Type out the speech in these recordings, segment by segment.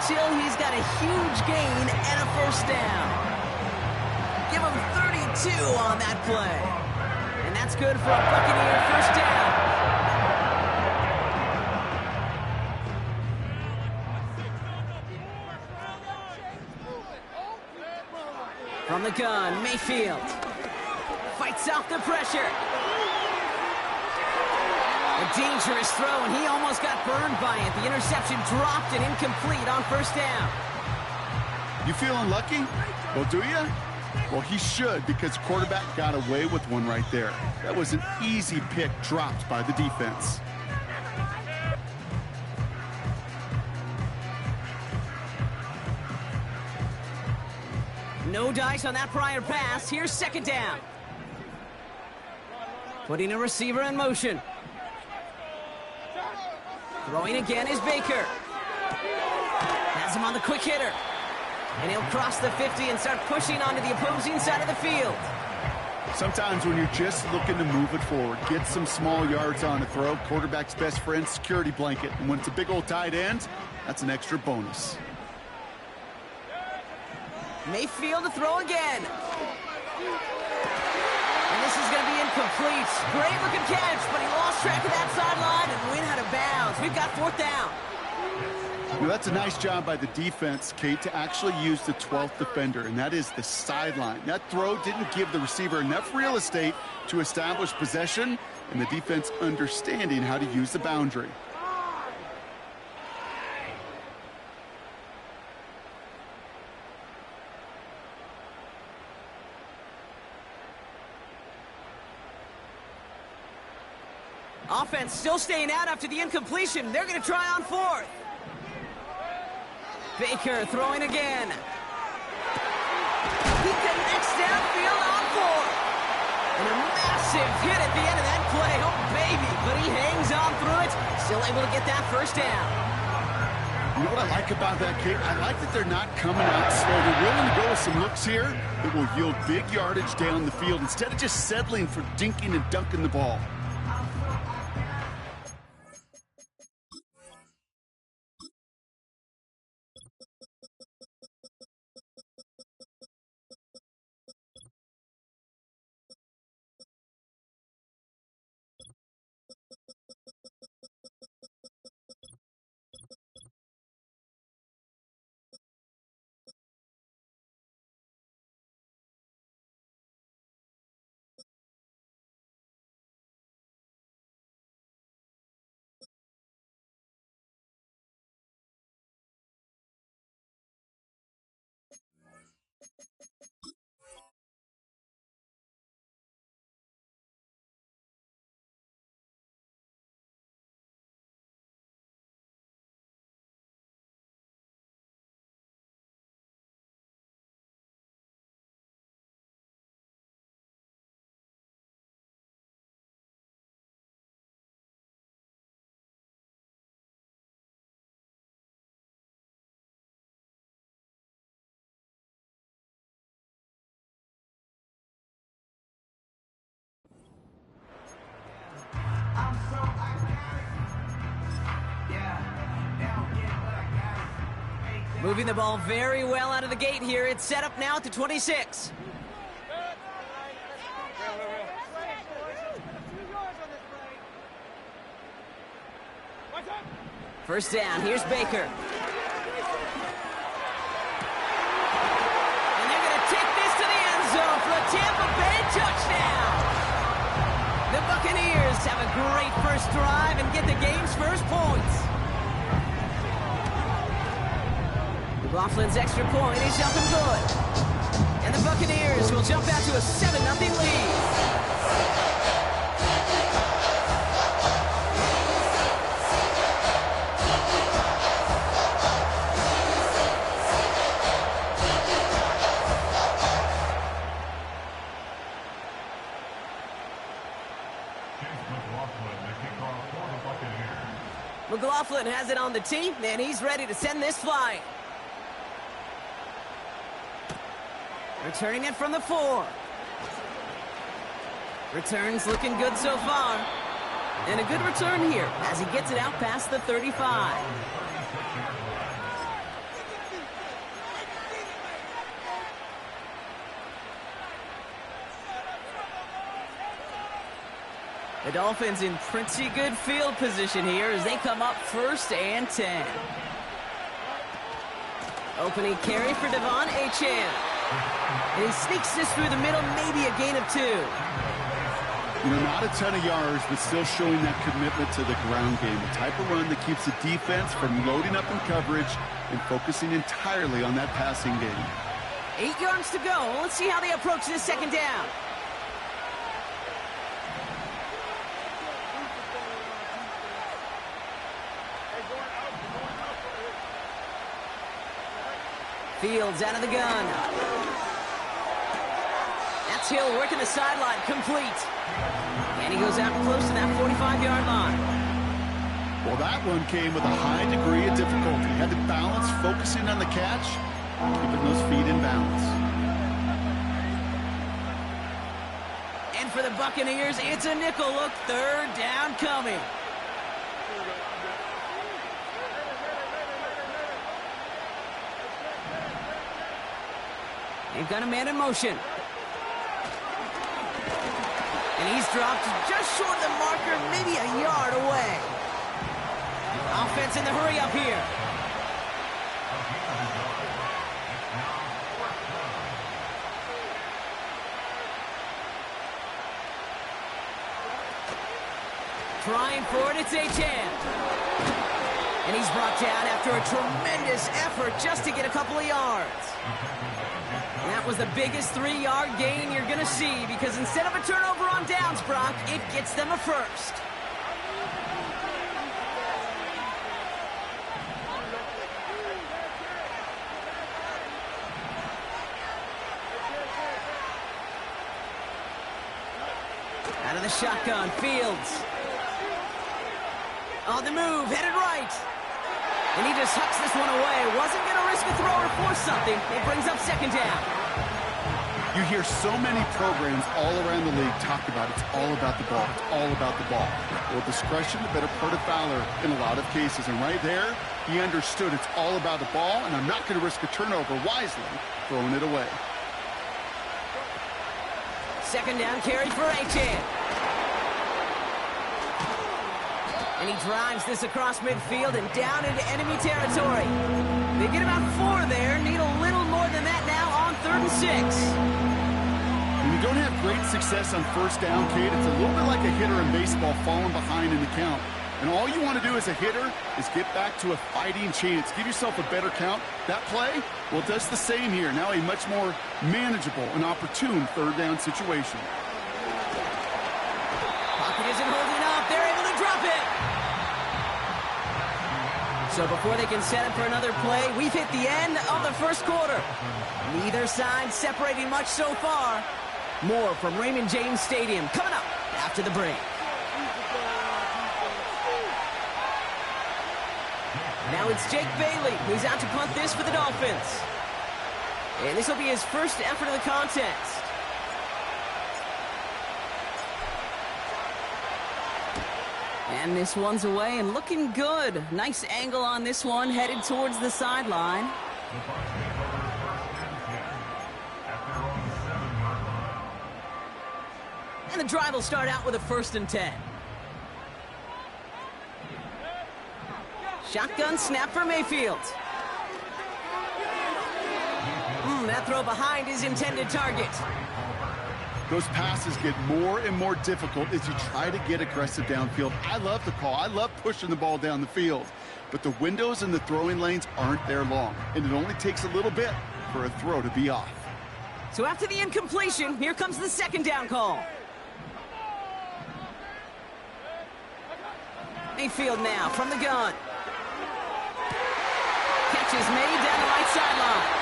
until he's got a huge gain and a first down. Give him 32 on that play. And that's good for a Buccaneer first down. From the gun, Mayfield fights off the pressure. A dangerous throw, and he almost got burned by it. The interception dropped and incomplete on first down. You feeling lucky? Well, do you? Well, he should, because quarterback got away with one right there. That was an easy pick dropped by the defense. No dice on that prior pass. Here's second down. Putting a receiver in motion. Throwing again is Baker. Has him on the quick hitter. And he'll cross the 50 and start pushing onto the opposing side of the field. Sometimes when you're just looking to move it forward, get some small yards on a throw, quarterback's best friend, security blanket. And when it's a big old tight end, that's an extra bonus. Mayfield to throw again. And this is going to be incomplete. Great looking catch, but he lost track of that sideline and went out of bounds. We've got fourth down. Well, that's a nice job by the defense, Kate, to actually use the 12th defender, and that is the sideline. That throw didn't give the receiver enough real estate to establish possession, and the defense understanding how to use the boundary. Offense still staying out after the incompletion. They're going to try on fourth. Baker throwing again. He connects downfield on fourth. And a massive hit at the end of that play. Oh, baby. But he hangs on through it. Still able to get that first down. You know what I like about that, Kate? I like that they're not coming out slow. They're willing to go with some looks here that will yield big yardage down the field instead of just settling for dinking and dunking the ball. Moving the ball very well out of the gate here. It's set up now at the 26. First down, here's Baker. And they're going to take this to the end zone for a Tampa Bay touchdown. The Buccaneers have a great first drive and get the game's first points. McLaughlin's extra point is up and good. And the Buccaneers will jump out to a 7-0 lead. McLaughlin has it on the tee, and he's ready to send this flying. Returning it from the 4. Returns looking good so far. And a good return here as he gets it out past the 35. The Dolphins in pretty good field position here as they come up 1st and 10. Opening carry for Devon Achane. And he sneaks this through the middle, maybe a gain of 2. You know, not a ton of yards, but still showing that commitment to the ground game. The type of run that keeps the defense from loading up in coverage and focusing entirely on that passing game. 8 yards to go. Let's see how they approach this 2nd down. Fields out of the gun. That's Hill working the sideline, complete. And he goes out close to that 45-yard line. Well, that one came with a high degree of difficulty. Had to balance focusing on the catch, keeping those feet in balance. And for the Buccaneers, it's a nickel look. 3rd down coming. They've got a man in motion. And he's dropped just short of the marker, maybe a yard away. Offense in the hurry up here. Trying for it, it's Achane. And he's brought down after a tremendous effort just to get a couple of yards. And that was the biggest 3-yard gain you're going to see because instead of a turnover on downs, Brock, it gets them a 1st. Out of the shotgun, Fields. On the move, headed right. And he just hucks this one away. Wasn't going to risk a throw or force something. It brings up 2nd down. You hear so many programs all around the league talk about it's all about the ball. It's all about the ball. Well, discretion, the better part of valor in a lot of cases. And right there, he understood it's all about the ball, and I'm not going to risk a turnover wisely, throwing it away. 2nd down carry for Achane. And he drives this across midfield and down into enemy territory. They get about 4 there. Need a little more than that now on 3rd and 6. When you don't have great success on 1st down, Kate, it's a little bit like a hitter in baseball falling behind in the count. And all you want to do as a hitter is get back to a fighting chance. Give yourself a better count. That play, well, it does the same here. Now a much more manageable and opportune 3rd down situation. Pocket isn't holding up. They're able to drop it. So before they can set up for another play, we've hit the end of the 1st quarter. Neither side separating much so far. More from Raymond James Stadium coming up after the break. Now it's Jake Bailey who's out to punt this for the Dolphins. And this will be his 1st effort of the contest. And this one's away and looking good. Nice angle on this one, headed towards the sideline. And the drive will start out with a 1st and 10. Shotgun snap for Mayfield. That throw behind his intended target. Those passes get more and more difficult as you try to get aggressive downfield. I love the call. I love pushing the ball down the field. But the windows in the throwing lanes aren't there long. And it only takes a little bit for a throw to be off. So after the incompletion, here comes the 2nd down call. Mayfield now from the gun. Catch is made down the right sideline.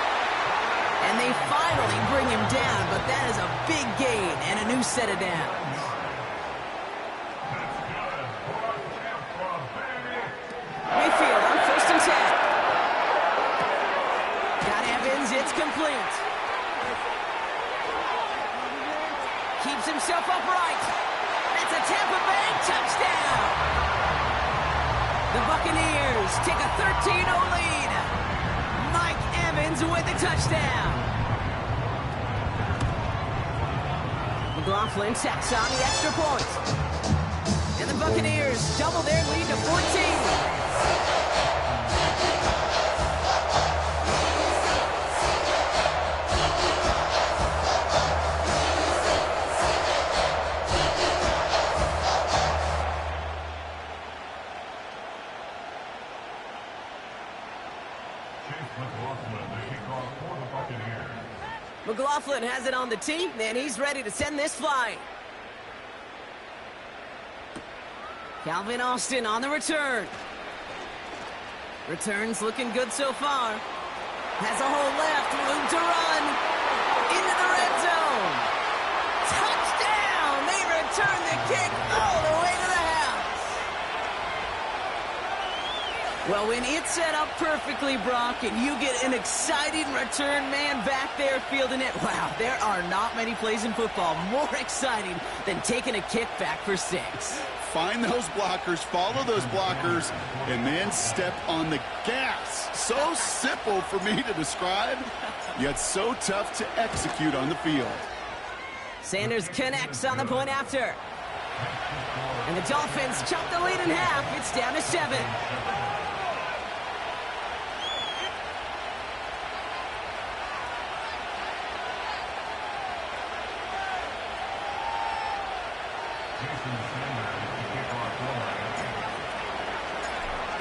And they finally bring him down, but that is a big gain and a new set of downs. Mayfield on 1st and 10. Got Evans, it's complete. Keeps himself upright. That's a Tampa Bay touchdown. The Buccaneers take a 13-0 lead. Mike Evans with a touchdown. McLaughlin sacks on the extra point. Buccaneers double their lead to 14. McLaughlin has it on the tee, and he's ready to send this flying. Calvin Austin on the return. Return's looking good so far. Has a hole left, room to run. Into the red zone. Touchdown! They return the kick all the way to the house. Well, when it's set up perfectly, Brock, and you get an exciting return man back there fielding it, wow, there are not many plays in football more exciting than taking a kick back for 6. Find those blockers, follow those blockers, and then step on the gas. So simple for me to describe, yet so tough to execute on the field. Sanders connects on the point after. And the Dolphins chop the lead in half. It's down to 7.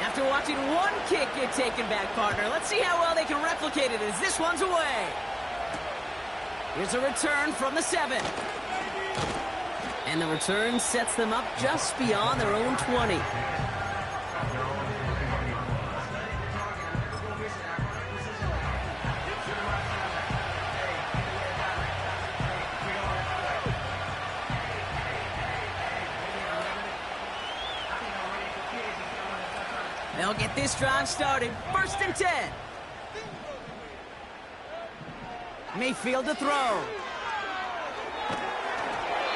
After watching one kick get taken back, partner, let's see how well they can replicate it as this one's away. Here's a return from the 7. And the return sets them up just beyond their own 20. They'll get this drive started. 1st and 10. Mayfield to throw.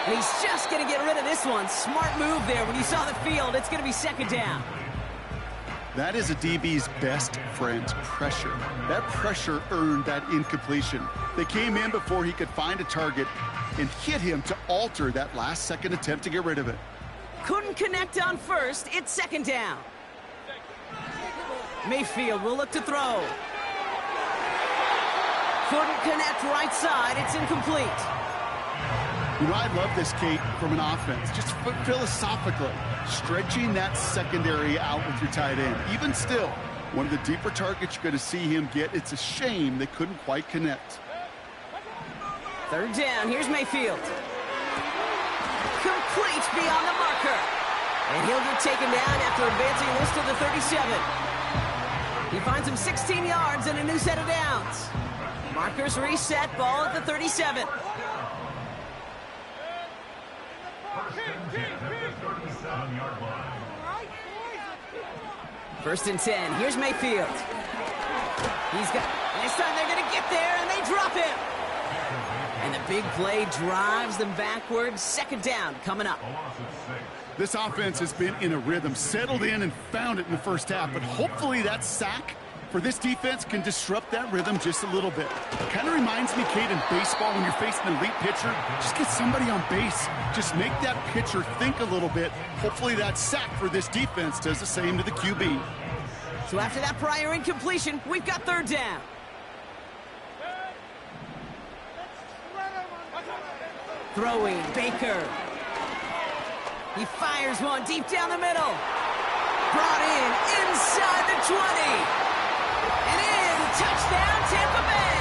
And he's just going to get rid of this one. Smart move there. When you saw the field, it's going to be 2nd down. That is a DB's best friend, pressure. That pressure earned that incompletion. They came in before he could find a target and hit him to alter that last-second attempt to get rid of it. Couldn't connect on 1st. It's 2nd down. Mayfield will look to throw. Couldn't connect right side. It's incomplete. You know, I love this, Kate, from an offense. Just philosophically, stretching that secondary out with your tight end. Even still, one of the deeper targets you're going to see him get. It's a shame they couldn't quite connect. 3rd down. Here's Mayfield. Complete beyond the marker. And he'll get taken down after advancing this to the 37. He finds him 16 yards and a new set of downs. Markers reset, ball at the 37. First and 10. Here's Mayfield. He's got. This time they're going to get there, and they drop him. And the big play drives them backwards. 2nd down coming up. This offense has been in a rhythm, settled in and found it in the first half, but hopefully that sack for this defense can disrupt that rhythm just a little bit. Kind of reminds me, Kate, in baseball when you're facing an elite pitcher, just get somebody on base. Just make that pitcher think a little bit. Hopefully that sack for this defense does the same to the QB. So after that prior incompletion, we've got 3rd down. Throwing, Baker. He fires one deep down the middle. Brought in inside the 20. And in, touchdown, Tampa Bay.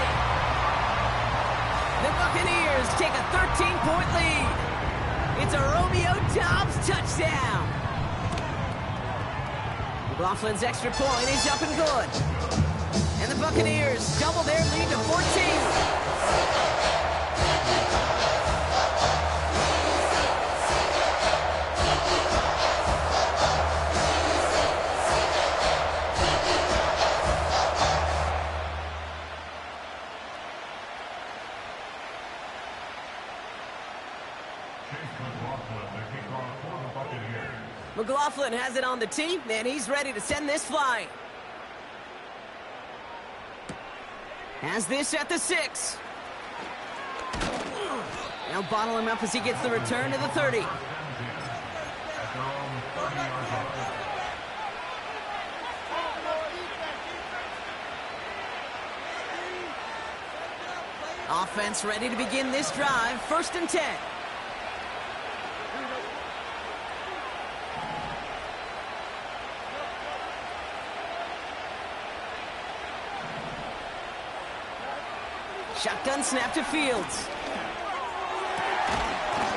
The Buccaneers take a 13-point lead. It's a Romeo Doubs touchdown. McLaughlin's extra point is up and good. And the Buccaneers double their lead to 14. McLaughlin has it on the tee, and he's ready to send this flying. Has this at the 6. Now bottle him up as he gets the return to the 30. Offense ready to begin this drive. 1st and 10. Shotgun snap to Fields.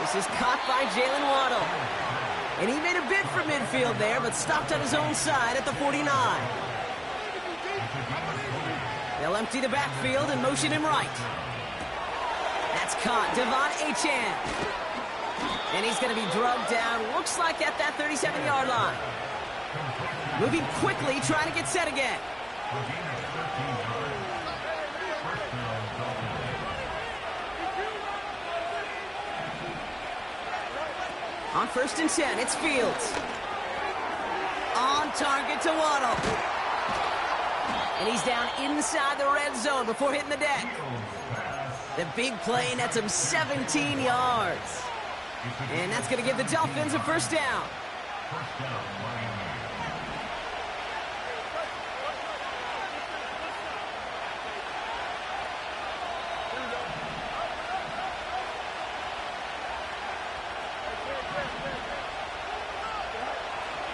This is caught by Jalen Waddle. And he made a bid for midfield there, but stopped on his own side at the 49. They'll empty the backfield and motion him right. That's caught. Devon Achane. And he's going to be drugged down. Looks like at that 37-yard line. Moving quickly, trying to get set again. On 1st and 10, it's Fields. On target to Waddle. And he's down inside the red zone before hitting the deck. The big play nets him 17 yards. And that's going to give the Dolphins a 1st down.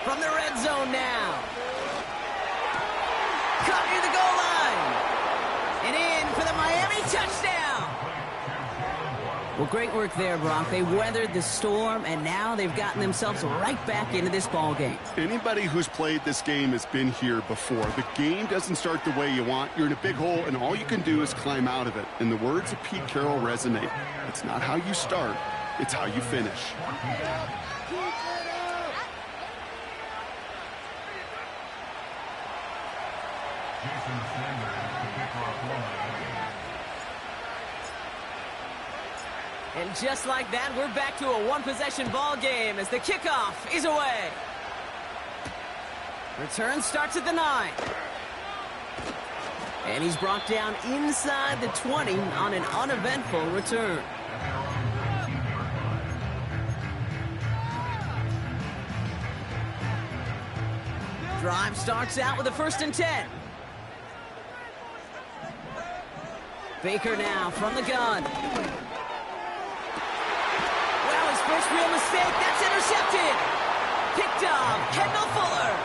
From the red zone now. Caught near the goal line. And in for the Miami touchdown. Well, great work there, Brock. They weathered the storm, and now they've gotten themselves right back into this ball game. Anybody who's played this game has been here before. The game doesn't start the way you want. You're in a big hole, and all you can do is climb out of it. And the words of Pete Carroll resonate. It's not how you start, it's how you finish. And just like that, we're back to a one-possession ball game as the kickoff is away. Return starts at the 9. And he's brought down inside the 20 on an uneventful return. Drive starts out with a 1st and 10. Baker now from the gun. Well, his first real mistake. That's intercepted. Picked off. Kendall Fuller.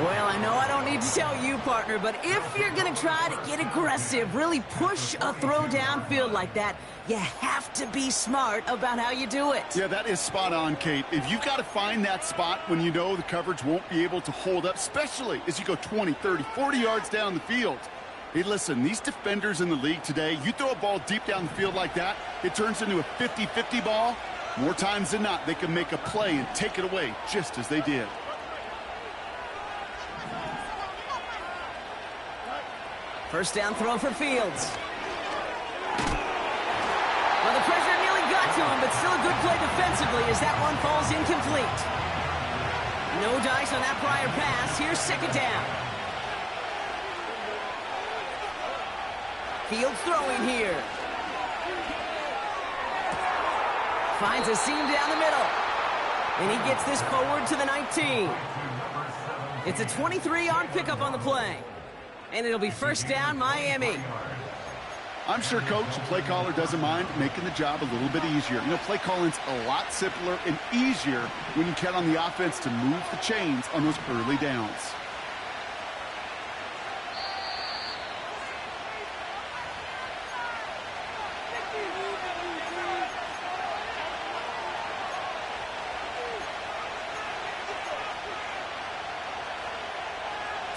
Well, I know I don't need to tell you, partner, but if you're going to try to get aggressive, really push a throw downfield like that, you have to be smart about how you do it. Yeah, that is spot on, Kate. If you've got to find that spot when you know the coverage won't be able to hold up, especially as you go 20, 30, 40 yards down the field. Hey, listen, these defenders in the league today, you throw a ball deep down the field like that, it turns into a 50-50 ball. More times than not, they can make a play and take it away just as they did. First down throw for Fields. Well, the pressure nearly got to him, but still a good play defensively as that one falls incomplete. No dice on that prior pass. Here's 2nd down. Fields throwing here. Finds a seam down the middle. And he gets this forward to the 19. It's a 23-yard pickup on the play. And it'll be 1st down, Miami. I'm sure Coach, the play caller, doesn't mind making the job a little bit easier. You know, play calling's a lot simpler and easier when you count on the offense to move the chains on those early downs.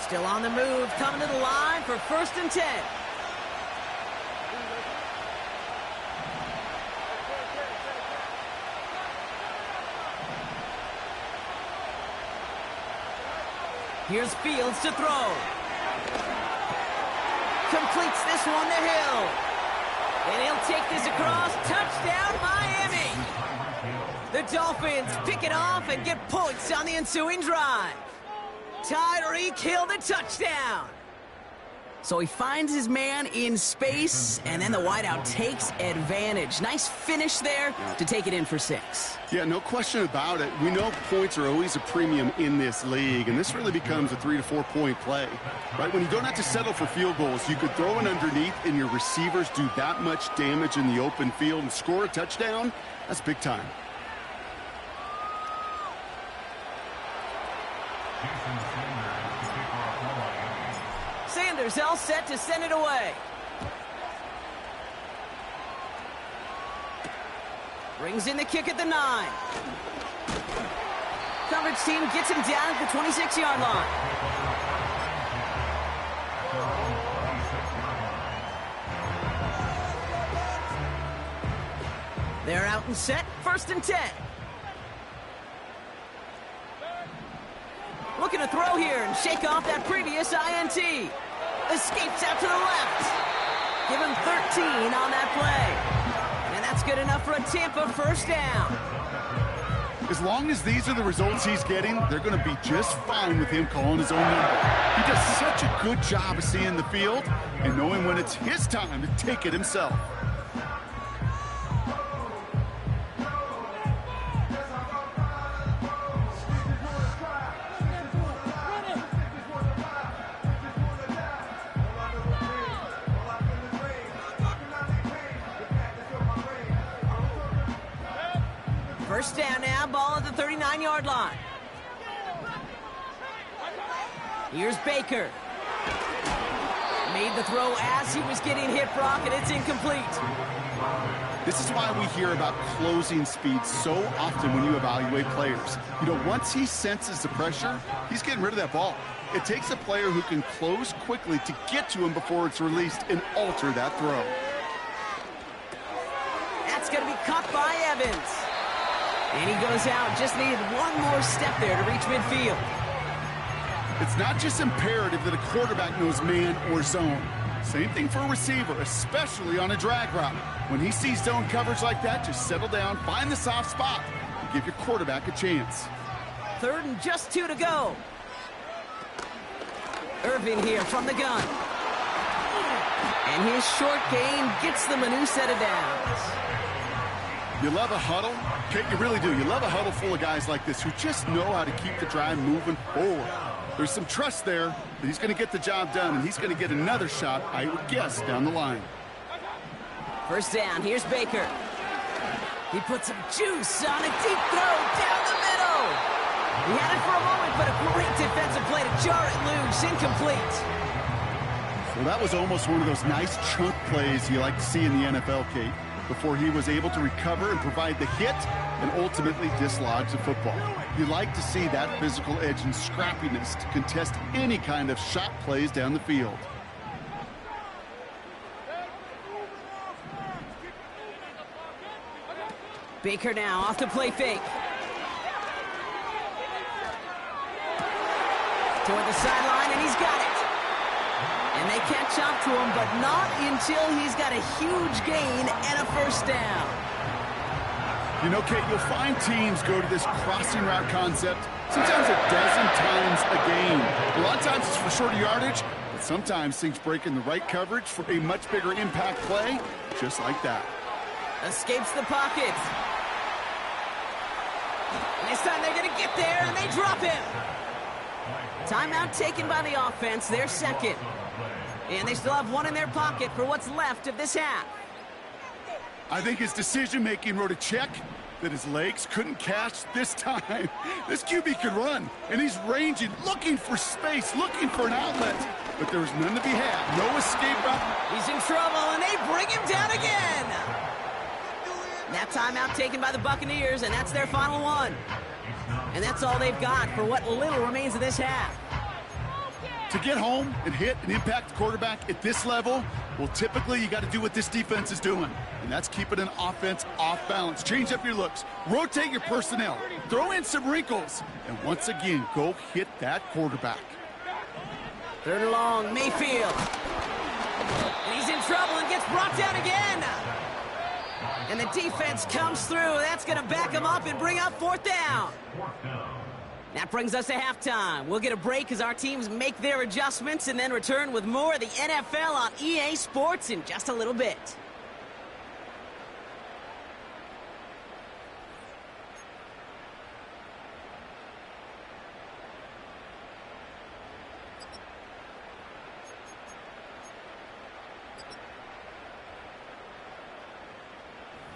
Still on the move, coming to the line for 1st and 10. Here's Fields to throw. Completes this one to Hill. And he'll take this across. Touchdown, Miami. The Dolphins pick it off and get points on the ensuing drive. Tyreek Hill, the touchdown. So he finds his man in space, and then the wideout takes advantage. Nice finish there to take it in for 6. Yeah, no question about it. We know points are always a premium in this league, and this really becomes a 3 to 4 point play. Right? When you don't have to settle for field goals, you could throw it underneath and your receivers do that much damage in the open field and score a touchdown. That's big time. Sanders all set to send it away. Brings in the kick at the 9. Coverage team gets him down at the 26-yard line. They're out and set, 1st and 10. Looking to throw here and shake off that previous INT. Escapes out to the left. Give him 13 on that play. And that's good enough for a Tampa 1st down. As long as these are the results he's getting, they're going to be just fine with him calling his own number. He does such a good job of seeing the field and knowing when it's his time to take it himself. First down now, ball at the 39-yard line. Here's Baker. Made the throw as he was getting hit, Brock, and it's incomplete. This is why we hear about closing speed so often when you evaluate players. You know, once he senses the pressure, he's getting rid of that ball. It takes a player who can close quickly to get to him before it's released and alter that throw. That's going to be caught by Evans. And he goes out, just needed one more step there to reach midfield. It's not just imperative that a quarterback knows man or zone. Same thing for a receiver, especially on a drag route. When he sees zone coverage like that, just settle down, find the soft spot, and give your quarterback a chance. 3rd and just 2 to go. Irvin here from the gun. And his short gain gets them a new set of downs. You love a huddle? Okay, you really do. You love a huddle full of guys like this who just know how to keep the drive moving forward. There's some trust there that he's going to get the job done, and he's going to get another shot, I would guess, down the line. First down, here's Baker. He puts some juice on a deep throw down the middle. He had it for a moment, but a great defensive play to jar it loose, incomplete. Well, that was almost one of those nice chunk plays you like to see in the NFL, Kate, before he was able to recover and provide the hit and ultimately dislodge the football. You like to see that physical edge and scrappiness to contest any kind of shot plays down the field. Baker now off to play fake. Toward the sideline, and he's got it. And they catch up to him, but not until he's got a huge gain and a 1st down. You know, Kate, you'll find teams go to this crossing route concept sometimes a dozen times a game. A lot of times it's for shorter yardage, but sometimes things break in the right coverage for a much bigger impact play, just like that. Escapes the pocket. And this time they're going to get there, and they drop him. Timeout taken by the offense, their 2nd. And they still have one in their pocket for what's left of this half. I think his decision-making wrote a check that his legs couldn't catch this time. This QB could run, and he's ranging, looking for space, looking for an outlet. But there was none to be had. No escape route. He's in trouble, and they bring him down again. That timeout taken by the Buccaneers, and that's their final one. And that's all they've got for what little remains of this half. To get home and hit and impact the quarterback at this level, well, typically you got to do what this defense is doing, and that's keeping an offense off balance. Change up your looks, rotate your personnel, throw in some wrinkles, and once again, go hit that quarterback. 3rd and long, Mayfield. And he's in trouble and gets brought down again. And the defense comes through. That's going to back him up and bring up 4th down. That brings us to halftime. We'll get a break as our teams make their adjustments and then return with more of the NFL on EA Sports in just a little bit.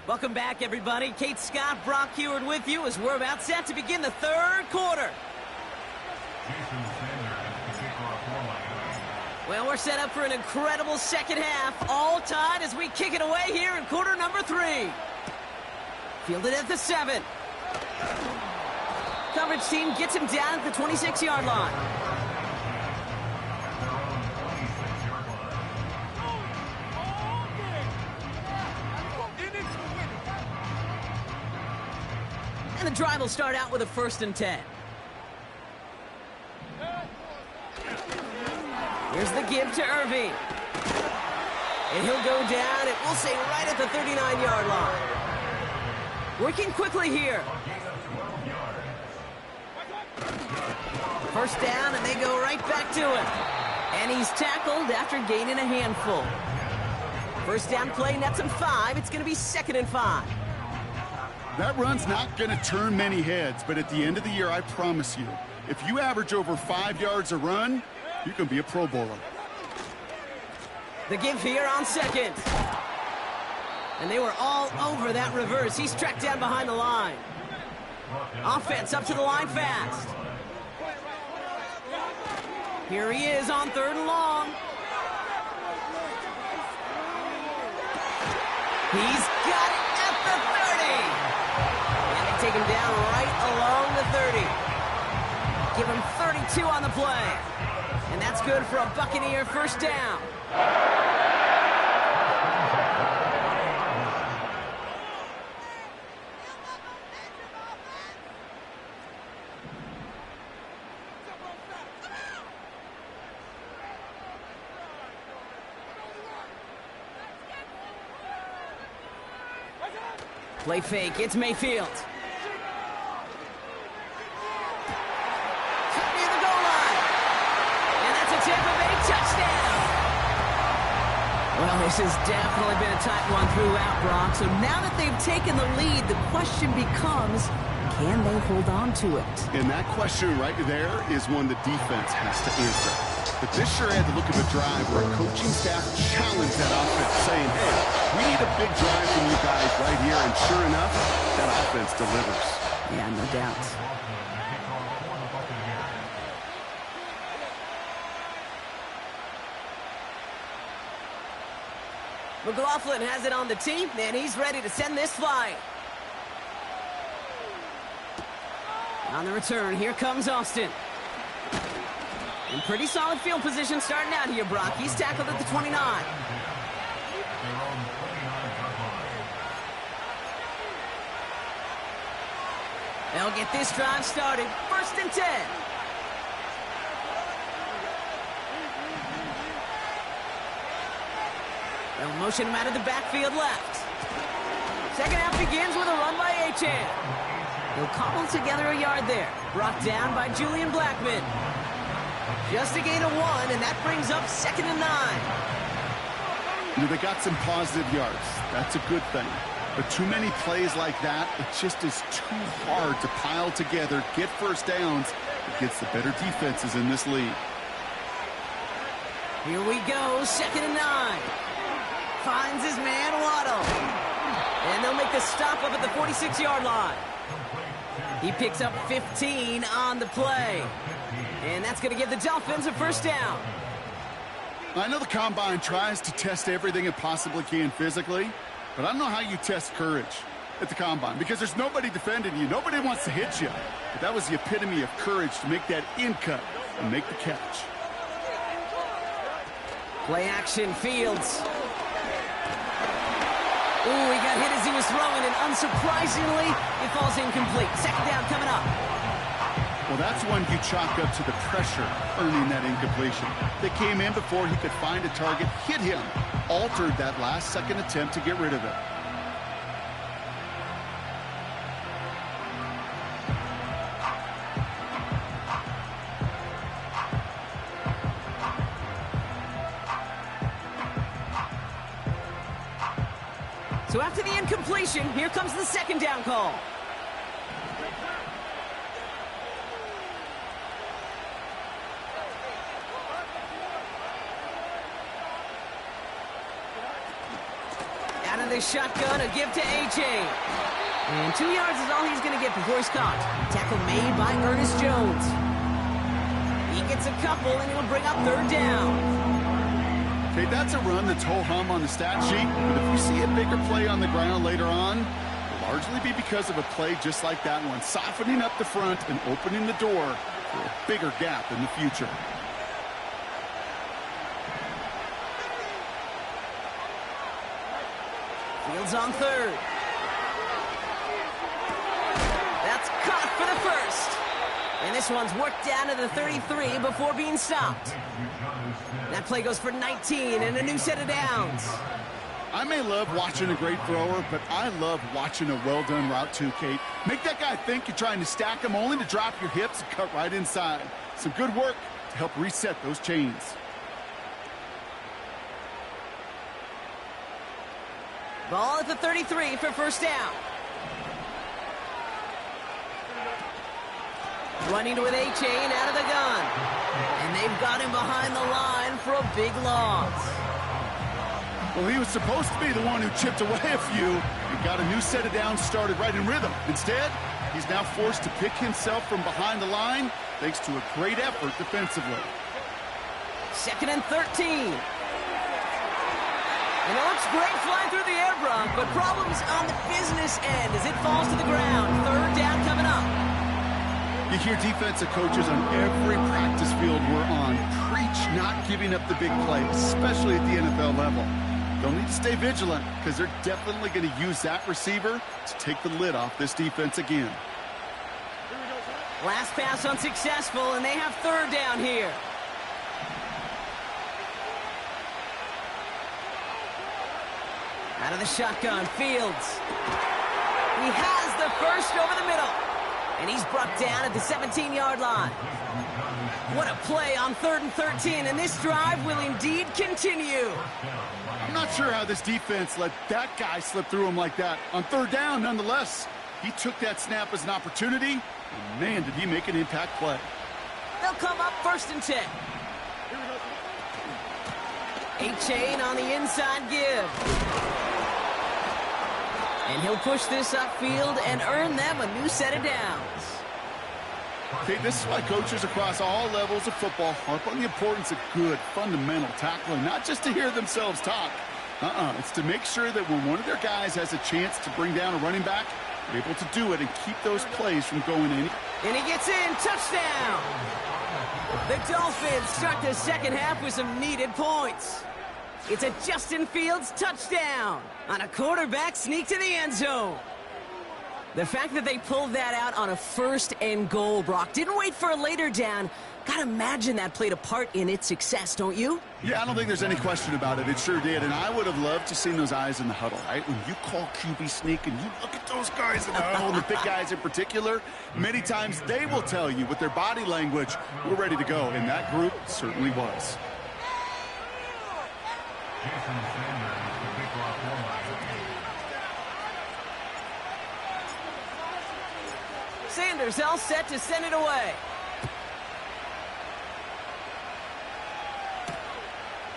Welcome back, everybody. Kate Scott, Brock Heward with you as we're about set to begin the third quarter. Well, we're set up for an incredible second half. All tied as we kick it away here in quarter number 3. Fielded at the 7. Coverage team gets him down at the 26-yard line. And the drive will start out with a 1st and 10. Here's the give to Irving. And he'll go down, and we'll say right at the 39-yard line. Working quickly here. 1st down, and they go right back to him. And he's tackled after gaining a handful. 1st down play nets him 5. It's going to be 2nd and 5. That run's not going to turn many heads, but at the end of the year, I promise you, if you average over 5 yards a run, you can be a Pro Bowler. The give here on 2nd. And they were all over that reverse. He's tracked down behind the line. Offense up to the line fast. Here he is on 3rd and long. He's got it at the 30. Take him down right along the 30. Give him 32 on the play. And that's good for a Buccaneer 1st down. Play fake, it's Mayfield. Well, this has definitely been a tight one throughout, Brock. So now that they've taken the lead, the question becomes, can they hold on to it? And that question right there is one the defense has to answer. But this sure had the look of a drive where a coaching staff challenged that offense, saying, hey, we need a big drive from you guys right here. And sure enough, that offense delivers. Yeah, no doubt. McLaughlin has it on the team, and he's ready to send this flying. On the return, here comes Austin. In pretty solid field position starting out here, Brock. He's tackled at the 29. They'll get this drive started. 1st and 10. They'll motion him out of the backfield left. Second half begins with a run by Achane. He'll cobble together a yard there. Brought down by Julian Blackman. Just a gain of 1, and that brings up 2nd and 9. You know, they got some positive yards. That's a good thing. But too many plays like that, it just is too hard to pile together, get 1st downs against the better defenses in this league. Here we go, 2nd and 9. Finds his man, Waddle. And they'll make the stop up at the 46-yard line. He picks up 15 on the play. And that's going to give the Dolphins a 1st down. I know the Combine tries to test everything it possibly can physically, but I don't know how you test courage at the Combine because there's nobody defending you. Nobody wants to hit you. But that was the epitome of courage to make that in cut and make the catch. Play action, Fields. Ooh, he got hit as he was throwing, and unsurprisingly, it falls incomplete. 2nd down coming up. Well, that's one you chalk up to the pressure earning that incompletion. They came in before he could find a target, hit him, altered that last-second attempt to get rid of it. So after the incompletion, here comes the second down call. Out of the shotgun, a give to A.J. And 2 yards is all he's going to get before he's caught. Tackle made by Ernest Jones. He gets a couple, and it'll bring up third down. Okay, that's a run that's ho-hum on the stat sheet, but if you see a bigger play on the ground later on, it'll largely be because of a play just like that one, softening up the front and opening the door for a bigger gap in the future. Fields on third. That's caught for the first. And this one's worked down to the 33 before being stopped. That play goes for 19 and a new set of downs. I may love watching a great thrower, but I love watching a well-done route too, Kate. Make that guy think you're trying to stack him only to drop your hips and cut right inside. Some good work to help reset those chains. Ball at the 33 for first down. Running with A-Chain out of the gun. And they've got him behind the line for a big loss. Well, he was supposed to be the one who chipped away a few and got a new set of downs started right in rhythm. Instead, he's now forced to pick himself from behind the line thanks to a great effort defensively. 2nd and 13. And it looks great flying through the air, Brock, but problems on the business end as it falls to the ground. Third down coming up. You hear defensive coaches on every practice field we're on preach not giving up the big plays, especially at the NFL level. They'll need to stay vigilant because they're definitely going to use that receiver to take the lid off this defense again. Last pass unsuccessful, and they have third down here. Out of the shotgun, Fields. He has the first over the middle. And he's brought down at the 17-yard line. What a play on 3rd and 13, and this drive will indeed continue. I'm not sure how this defense let that guy slip through him like that. On third down, nonetheless, he took that snap as an opportunity, and man, did he make an impact play. They'll come up 1st and 10. A-Chain on the inside give. And he'll push this upfield and earn them a new set of downs. Okay, this is why coaches across all levels of football harp on the importance of good, fundamental tackling, not just to hear themselves talk. It's to make sure that when one of their guys has a chance to bring down a running back, they're able to do it and keep those plays from going in. And he gets in, touchdown! The Dolphins start the second half with some needed points. It's a Justin Fields touchdown on a quarterback sneak to the end zone. The fact that they pulled that out on a 1st and goal, Brock, didn't wait for a later down. Gotta imagine that played a part in its success, don't you? Yeah, I don't think there's any question about it. It sure did. And I would have loved to seen those eyes in the huddle, right? When you call QB sneak and you look at those guys in the huddle, and the big guys in particular, many times they will tell you with their body language, we're ready to go. And that group certainly was. Sanders all set to send it away.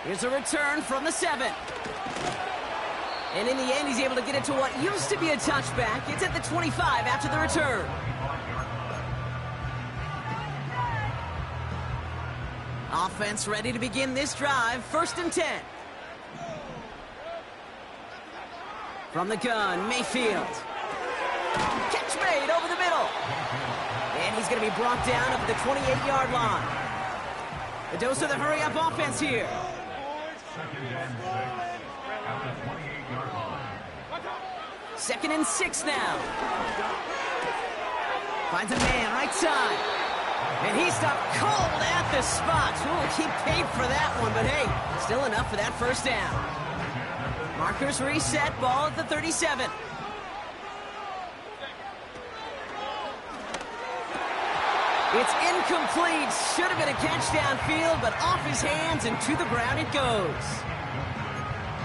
Here's a return from the 7. And in the end, he's able to get it to what used to be a touchback. It's at the 25 after the return. Offense ready to begin this drive. 1st and 10. From the gun, Mayfield. Catch made over the middle. And he's going to be brought down up at the 28-yard line. A dose of the hurry-up offense here. 2nd and 6 now. Finds a man right side. And he stopped cold at the spot. Ooh, he paid for that one, but hey, still enough for that first down. Markers reset, ball at the 37. It's incomplete. Should have been a catch downfield, but off his hands and to the ground it goes.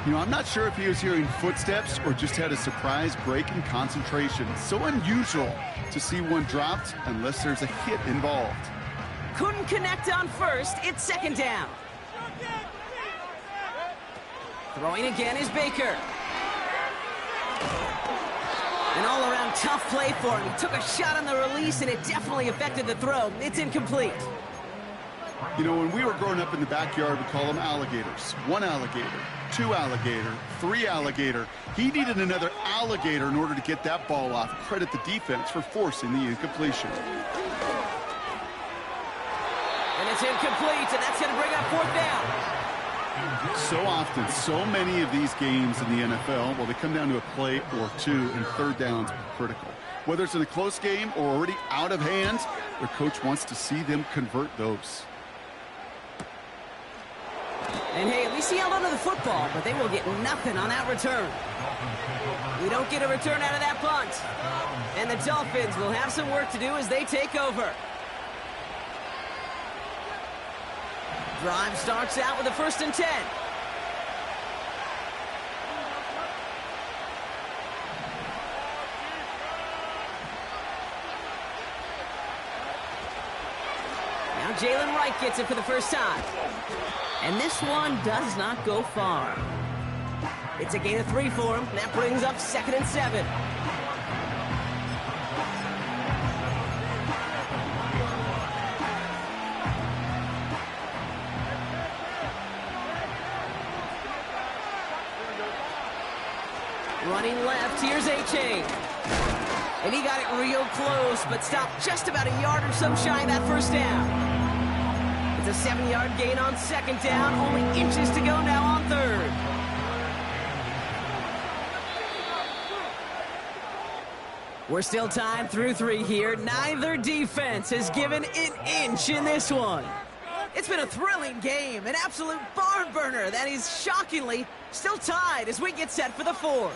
You know, I'm not sure if he was hearing footsteps or just had a surprise break in concentration. So unusual to see one dropped unless there's a hit involved. Couldn't connect on first. It's second down. Throwing again is Baker. An all-around tough play for him. He took a shot on the release, and it definitely affected the throw. It's incomplete. You know, when we were growing up in the backyard, we call them alligators. 1 alligator, 2 alligator, 3 alligator. He needed another alligator in order to get that ball off. Credit the defense for forcing the incompletion. And it's incomplete, and that's going to bring up fourth down. So often, so many of these games in the NFL, well, they come down to a play or two, and third downs are critical. Whether it's in a close game or already out of hand, their coach wants to see them convert those. And hey, at least he held onto the football, but they will get nothing on that return. We don't get a return out of that punt. And the Dolphins will have some work to do as they take over. Drive starts out with a 1st and 10. Now Jalen Wright gets it for the first time. And this one does not go far. It's a gain of 3 for him. That brings up 2nd and 7. Running left, here's A-Chain. And he got it real close, but stopped just about a yard or so shy of that first down. It's a 7-yard gain on 2nd down, only inches to go now on 3rd. We're still tied through 3 here. Neither defense has given an inch in this one. It's been a thrilling game, an absolute barn burner that is shockingly still tied as we get set for the 4th.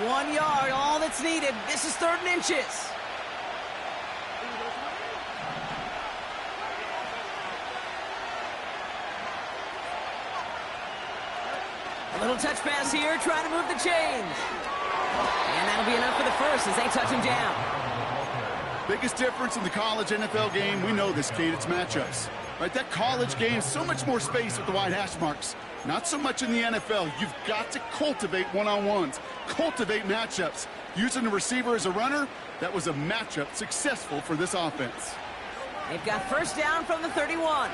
One yard, all that's needed. This is 3rd and inches. A little touch pass here, trying to move the chains. And that'll be enough for the first as they touch him down. Biggest difference in the college NFL game, we know this, Kate, it's matchups. Right, that college game, so much more space with the wide hash marks. Not so much in the NFL. You've got to cultivate one-on-ones, cultivate matchups. Using the receiver as a runner, that was a matchup successful for this offense. They've got first down from the 31.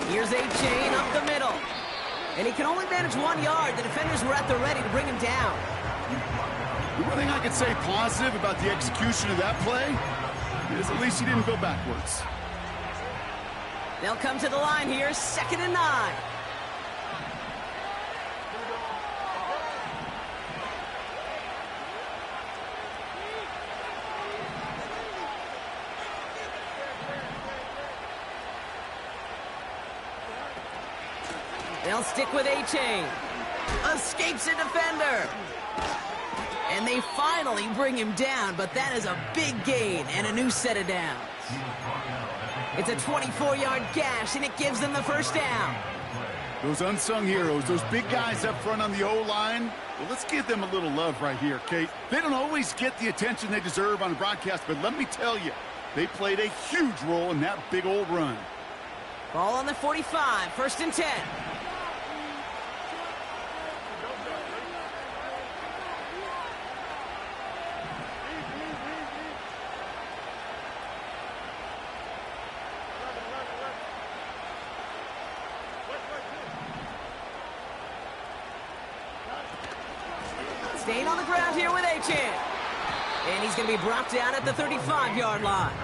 Here's A-Chain up the middle. And he can only manage 1 yard. The defenders were at the ready to bring him down. The one thing I could say positive about the execution of that play is at least he didn't go backwards. They'll come to the line here, 2nd and 9. They'll stick with A-Chain. Escapes a defender. And they finally bring him down, but that is a big gain and a new set of downs. It's a 24-yard gash, and it gives them the first down. Those unsung heroes, those big guys up front on the O-line, well, let's give them a little love right here, Kate. They don't always get the attention they deserve on the broadcast, but let me tell you, they played a huge role in that big old run. Ball on the 45, 1st and 10. Staying on the ground here with A-Chain. And he's going to be brought down at the 35-yard line.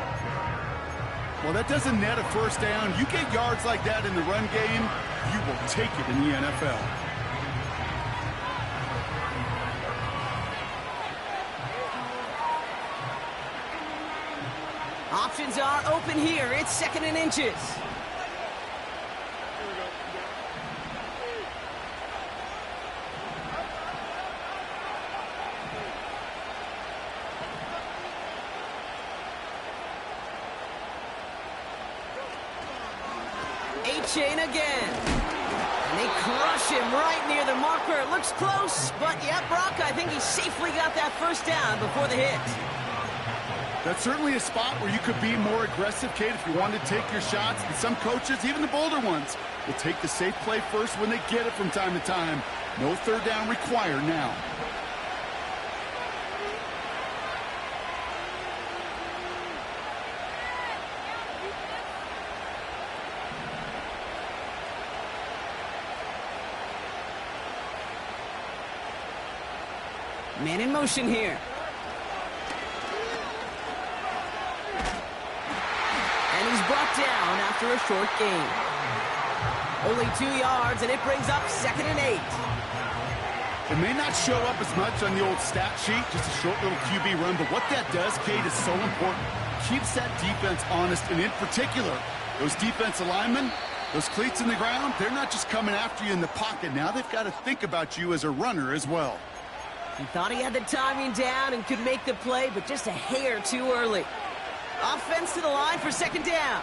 Well, that doesn't net a first down. You get yards like that in the run game, you will take it in the NFL. Options are open here. It's second and inches. A-chain again. And they crush him right near the marker. It looks close, but yeah, Brock, I think he safely got that first down before the hit. That's certainly a spot where you could be more aggressive, Kate, if you wanted to take your shots. And some coaches, even the bolder ones, will take the safe play first when they get it from time to time. No third down required now. Man in motion here. And he's brought down after a short gain. Only 2 yards, and it brings up 2nd and 8. It may not show up as much on the old stat sheet, just a short little QB run, but what that does, Kate, is so important. Keeps that defense honest, and in particular, those defensive linemen, those cleats in the ground, they're not just coming after you in the pocket. Now they've got to think about you as a runner as well. He thought he had the timing down and could make the play, but just a hair too early. Offense to the line for 2nd down.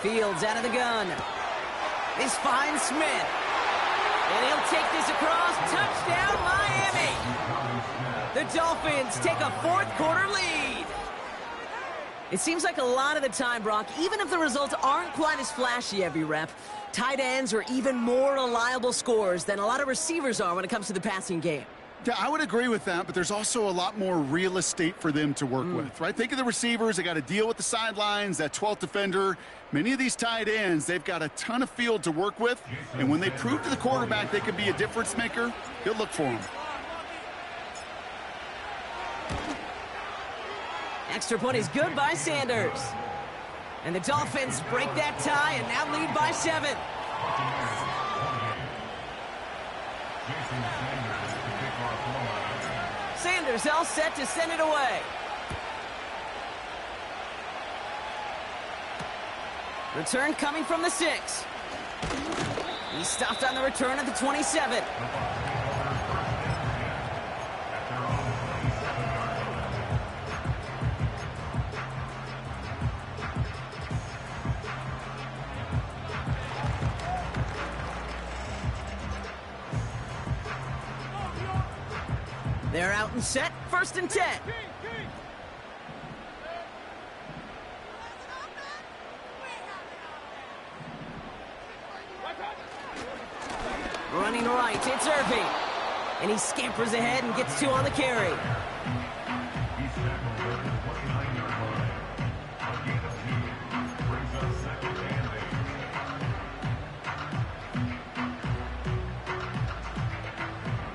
Fields out of the gun. This finds Smith. And he'll take this across. Touchdown, Miami. The Dolphins take a 4th quarter lead. It seems like a lot of the time, Brock, even if the results aren't quite as flashy every rep, tight ends are even more reliable scorers than a lot of receivers are when it comes to the passing game. Yeah, I would agree with that, but there's also a lot more real estate for them to work with, right? Think of the receivers. They got to deal with the sidelines, that 12th defender. Many of these tight ends, they've got a ton of field to work with, and when they prove to the quarterback they can be a difference maker, he'll look for them. Extra point is good by Sanders. And the Dolphins break that tie and now lead by 7. Sanders all set to send it away. Return coming from the 6. He stopped on the return at the 27. They're out and set, 1st and 10. Running right, it's Irving. And he scampers ahead and gets 2 on the carry.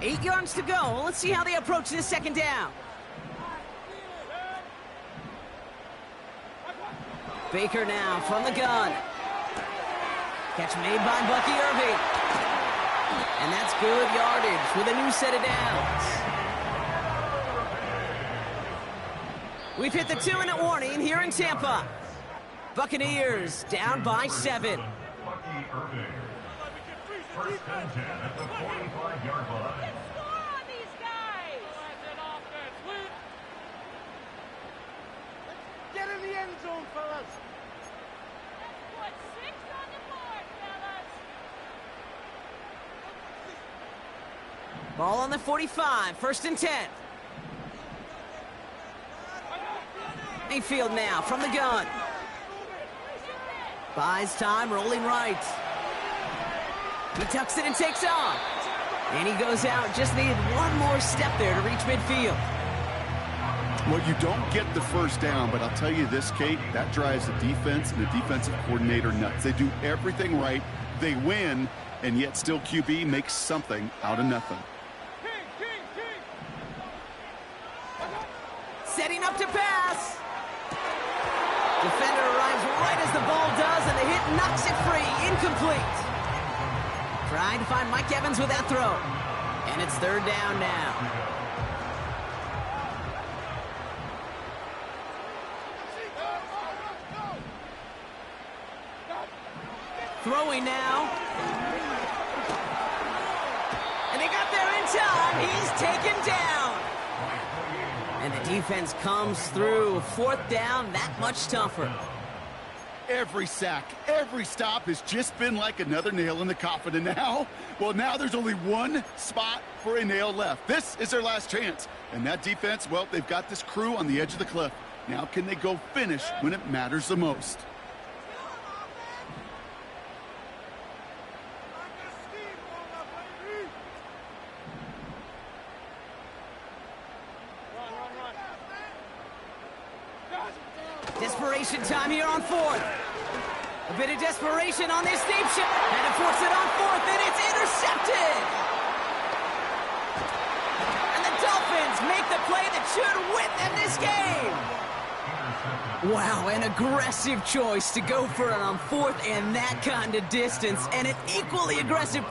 Eight yards to go. Let's see how they approach this 2nd down. Baker now from the gun. Catch made by Bucky Irving. And that's good yardage with a new set of downs. We've hit the 2-minute warning here in Tampa. Buccaneers down by 7. First and 10 at the 45-yard line. Score on these guys! Get in the end zone, fellas! Let's put 6 on the board, fellas! Ball on the 45, 1st and 10. Mayfield now from the gun. Buys time, rolling right. He tucks it and takes off. And he goes out. Just needed one more step there to reach midfield. Well, you don't get the first down, but I'll tell you this, Kate, that drives the defense and the defensive coordinator nuts. They do everything right. They win, and yet still QB makes something out of nothing. Defender arrives right as the ball does, and the hit knocks it free. Incomplete. Trying to find Mike Evans with that throw. And it's third down now. Throwing now. And they got there in time. He's taken down. And the defense comes through. Fourth down, that much tougher. Every sack, every stop has just been like another nail in the coffin. And now, well, now there's only one spot for a nail left. This is their last chance. And that defense, well, they've got this crew on the edge of the cliff. Now can they go finish when it matters the most? Desperation time here on fourth. A bit of desperation on this deep shot. And it forced it on fourth, and it's intercepted. And the Dolphins make the play that should win them this game. Wow, an aggressive choice to go for it on fourth and that kind of distance. And an equally aggressive